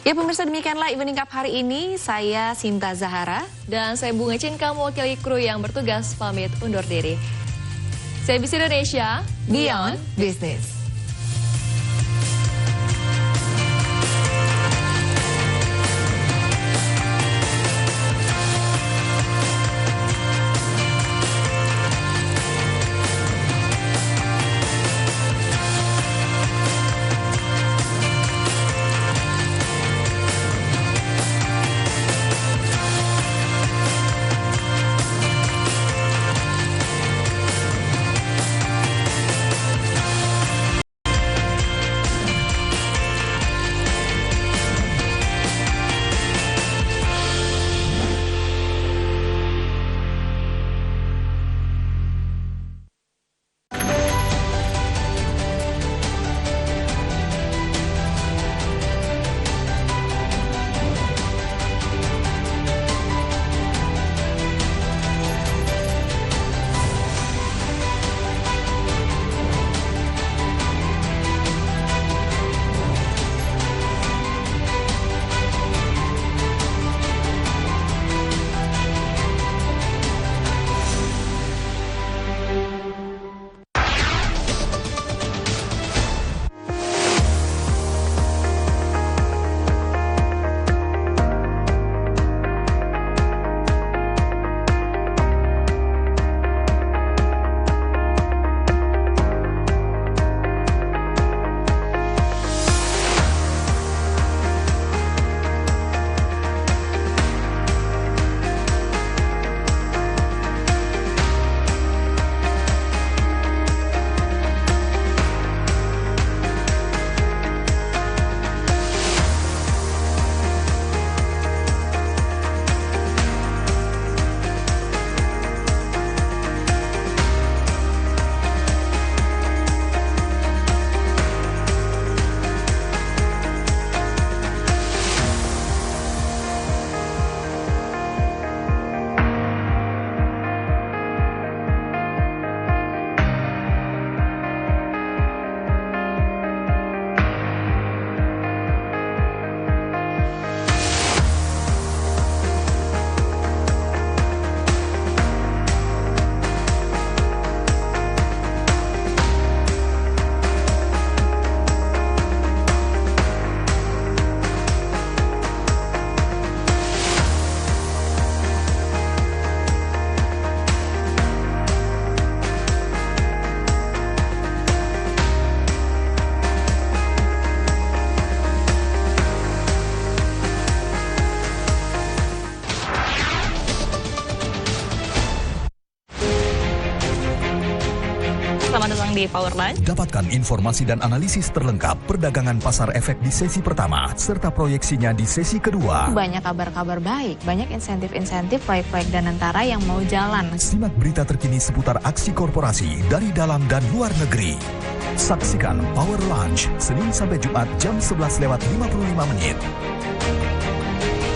Ya pemirsa, demikianlah Evening Cup hari ini. Saya Sinta Zahara. Dan saya Bunga Cinka, mewakili kru yang bertugas pamit undur diri. CNBC Indonesia, Beyond Business. Selamat datang di Power Lunch. Dapatkan informasi dan analisis terlengkap perdagangan pasar efek di sesi pertama, serta proyeksinya di sesi kedua. Banyak kabar-kabar baik, banyak insentif-insentif proyek-proyek Danantara yang mau jalan. Simak berita terkini seputar aksi korporasi dari dalam dan luar negeri. Saksikan Power Lunch, Senin sampai Jumat jam 11:55.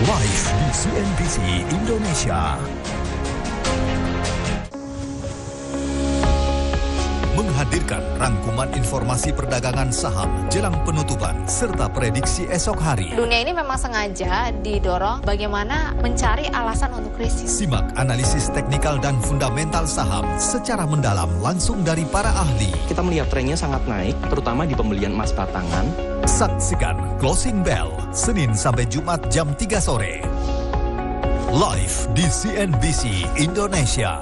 Live di CNBC Indonesia. Menghadirkan rangkuman informasi perdagangan saham jelang penutupan serta prediksi esok hari. Dunia ini memang sengaja didorong bagaimana mencari alasan untuk krisis. Simak analisis teknikal dan fundamental saham secara mendalam langsung dari para ahli. Kita melihat trennya sangat naik, terutama di pembelian emas batangan. Saksikan Closing Bell, Senin sampai Jumat jam 3 sore. Live di CNBC Indonesia.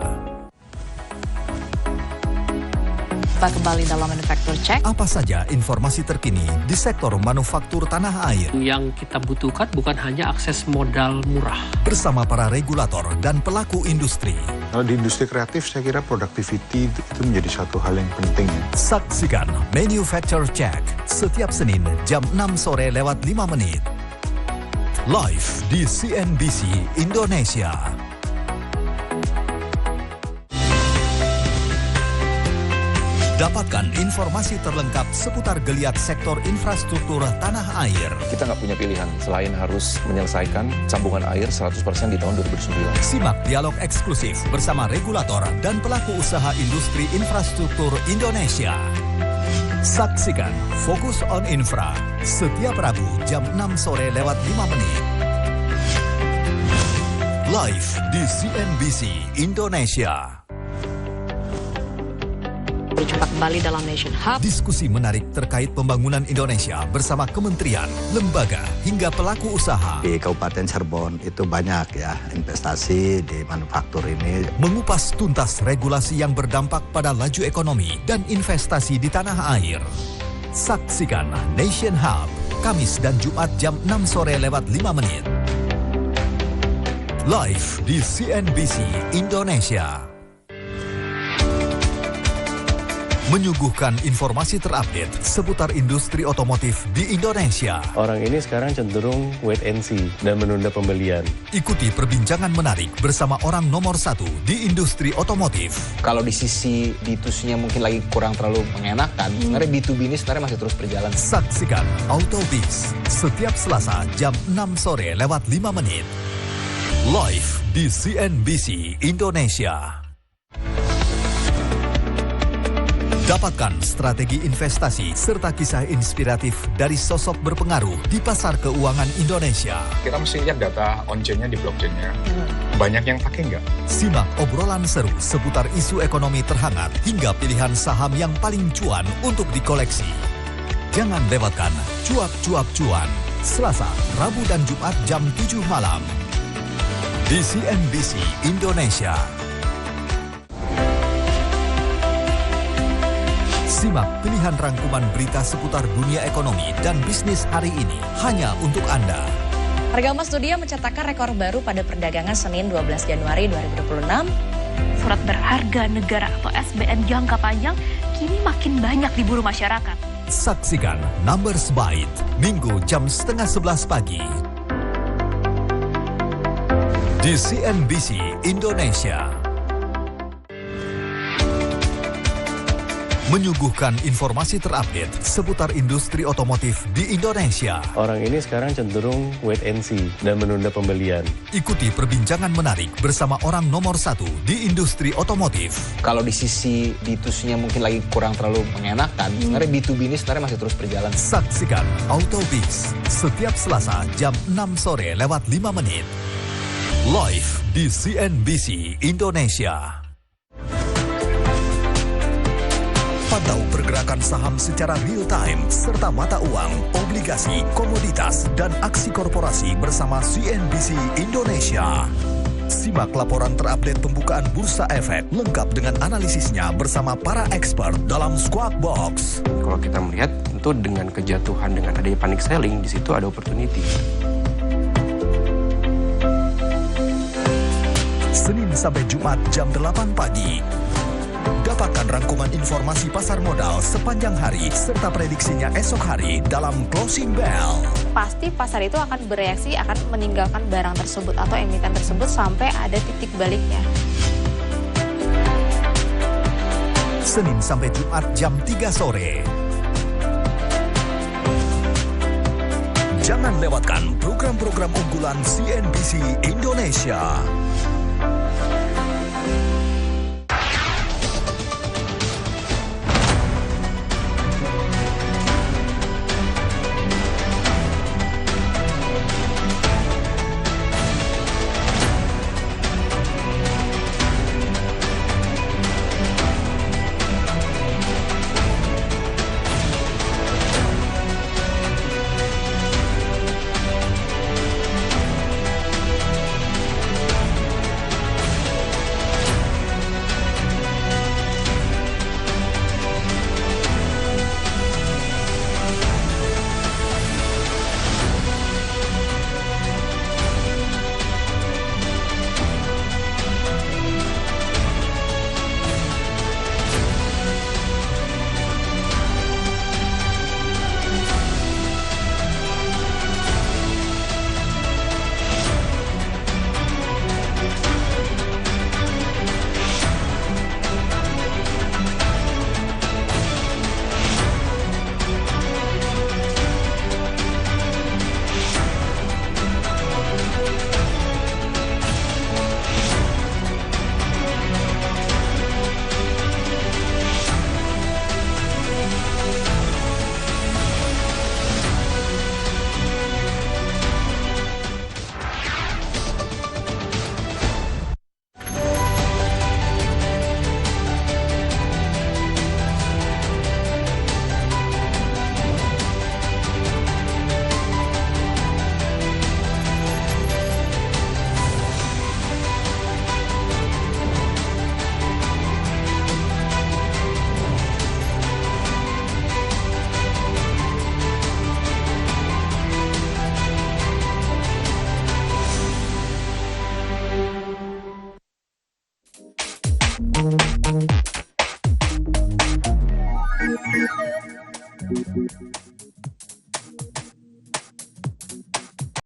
Kita kembali dalam Manufaktur Check. Apa saja informasi terkini di sektor manufaktur tanah air? Yang kita butuhkan bukan hanya akses modal murah. Bersama para regulator dan pelaku industri. Kalau di industri kreatif, saya kira productivity itu menjadi satu hal yang penting. Saksikan Manufaktur Check setiap Senin jam 6 sore lewat 5 menit. Live di CNBC Indonesia. Dapatkan informasi terlengkap seputar geliat sektor infrastruktur tanah air. Kita nggak punya pilihan selain harus menyelesaikan sambungan air 100% di tahun 2009. Simak dialog eksklusif bersama regulator dan pelaku usaha industri infrastruktur Indonesia. Saksikan Fokus on Infra setiap Rabu jam 6 sore lewat 5 menit. Live di CNBC Indonesia. Berjumpa kembali dalam Nation Hub. Diskusi menarik terkait pembangunan Indonesia bersama kementerian, lembaga, hingga pelaku usaha. Di Kabupaten Cirebon itu banyak ya investasi di manufaktur ini. Mengupas tuntas regulasi yang berdampak pada laju ekonomi dan investasi di tanah air. Saksikan Nation Hub, Kamis dan Jumat jam 6 sore lewat 5 menit. Live di CNBC Indonesia. Menyuguhkan informasi terupdate seputar industri otomotif di Indonesia. Orang ini sekarang cenderung wait and see dan menunda pembelian. Ikuti perbincangan menarik bersama orang nomor 1 di industri otomotif. Kalau di sisi B2C-nya mungkin lagi kurang terlalu mengenakan, sebenarnya B2B ini sebenarnya masih terus berjalan. Saksikan Autobiz setiap Selasa jam 6 sore lewat 5 menit. Live di CNBC Indonesia. Dapatkan strategi investasi serta kisah inspiratif dari sosok berpengaruh di pasar keuangan Indonesia. Kita mesti lihat data on-chain-nya di blockchain-nya. Banyak yang pakai nggak? Simak obrolan seru seputar isu ekonomi terhangat hingga pilihan saham yang paling cuan untuk dikoleksi. Jangan lewatkan Cuap-Cuap Cuan, Selasa, Rabu dan Jumat jam 7 malam. Di CNBC Indonesia. Simak pilihan rangkuman berita seputar dunia ekonomi dan bisnis hari ini hanya untuk Anda. Harga emas dunia mencatatkan rekor baru pada perdagangan Senin 12 Januari 2026. Surat berharga negara atau SBN jangka panjang kini makin banyak diburu masyarakat. Saksikan Numbers Bite, Minggu jam 10:30 pagi. Di CNBC Indonesia. Menyuguhkan informasi terupdate seputar industri otomotif di Indonesia. Orang ini sekarang cenderung wait and see dan menunda pembelian. Ikuti perbincangan menarik bersama orang nomor 1 di industri otomotif. Kalau di sisi B2C-nya mungkin lagi kurang terlalu mengenakan, sebenarnya B2B ini sebenarnya masih terus berjalan. Saksikan Autobiz setiap Selasa jam 6 sore lewat 5 menit. Live di CNBC Indonesia. Pantau pergerakan saham secara real time serta mata uang, obligasi, komoditas, dan aksi korporasi bersama CNBC Indonesia. Simak laporan terupdate pembukaan Bursa Efek lengkap dengan analisisnya bersama para expert dalam Squawk Box. Kalau kita melihat tentu dengan kejatuhan, dengan adanya panic selling, di situ ada opportunity. Senin sampai Jumat jam 8 pagi. Dapatkan rangkuman informasi pasar modal sepanjang hari serta prediksinya esok hari dalam Closing Bell. Pasti pasar itu akan bereaksi, akan meninggalkan barang tersebut atau emiten tersebut sampai ada titik baliknya. Senin sampai Jumat jam 3 sore. Jangan lewatkan program-program unggulan CNBC Indonesia.